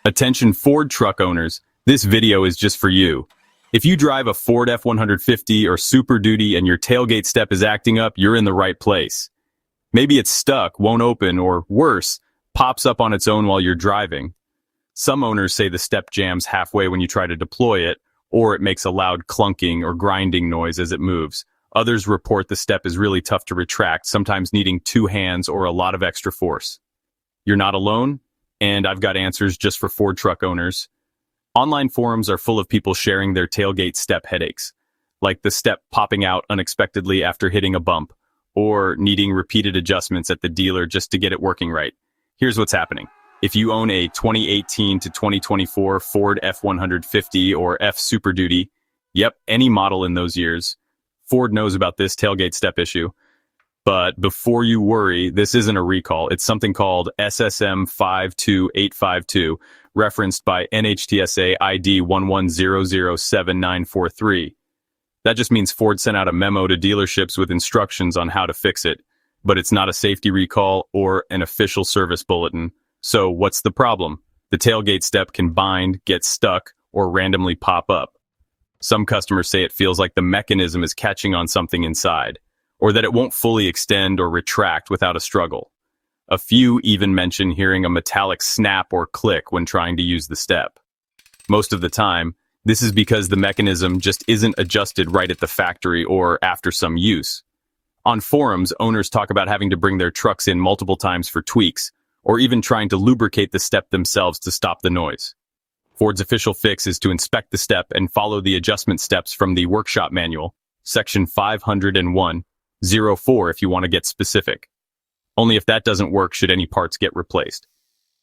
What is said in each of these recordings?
Attention Ford truck owners, this video is just for you. If you drive a Ford F-150 or Super Duty and your tailgate step is acting up, you're in the right place. Maybe it's stuck, won't open, or worse, pops up on its own while you're driving. Some owners say the step jams halfway when you try to deploy it, or it makes a loud clunking or grinding noise as it moves. Others report the step is really tough to retract, sometimes needing 2 hands or a lot of extra force. You're not alone, and I've got answers just for Ford truck owners. Online forums are full of people sharing their tailgate step headaches, like the step popping out unexpectedly after hitting a bump, or needing repeated adjustments at the dealer just to get it working right. Here's what's happening. If you own a 2018 to 2024 Ford F-150 or F Super Duty, yep, any model in those years, Ford knows about this tailgate step issue. But before you worry, this isn't a recall. It's something called SSM 52852, referenced by NHTSA ID 11007943. That just means Ford sent out a memo to dealerships with instructions on how to fix it, but it's not a safety recall or an official service bulletin. So what's the problem? The tailgate step can bind, get stuck, or randomly pop up. Some customers say it feels like the mechanism is catching on something inside, or that it won't fully extend or retract without a struggle. A few even mention hearing a metallic snap or click when trying to use the step. Most of the time, this is because the mechanism just isn't adjusted right at the factory or after some use. On forums, owners talk about having to bring their trucks in multiple times for tweaks, or even trying to lubricate the step themselves to stop the noise. Ford's official fix is to inspect the step and follow the adjustment steps from the workshop manual, section 501.04 if you want to get specific. Only if that doesn't work should any parts get replaced.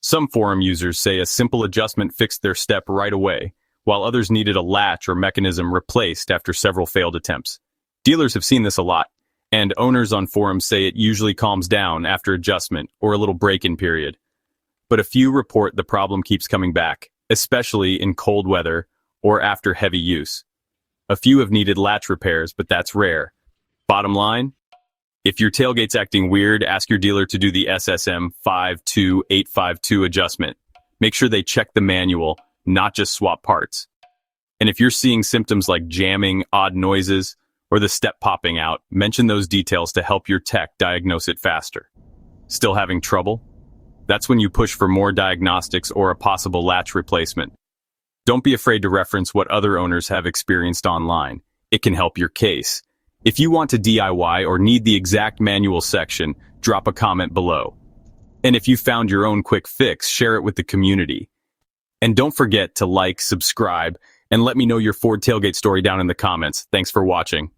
Some forum users say a simple adjustment fixed their step right away, while others needed a latch or mechanism replaced after several failed attempts. Dealers have seen this a lot, and owners on forums say it usually calms down after adjustment or a little break-in period. But a few report the problem keeps coming back, especially in cold weather or after heavy use. A few have needed latch repairs, but that's rare. Bottom line, if your tailgate's acting weird, ask your dealer to do the SSM 52852 adjustment. Make sure they check the manual, not just swap parts. And if you're seeing symptoms like jamming, odd noises, or the step popping out, mention those details to help your tech diagnose it faster. Still having trouble? That's when you push for more diagnostics or a possible latch replacement. Don't be afraid to reference what other owners have experienced online. It can help your case. If you want to DIY or need the exact manual section, drop a comment below. And if you found your own quick fix, share it with the community. And don't forget to like, subscribe, and let me know your Ford tailgate story down in the comments. Thanks for watching.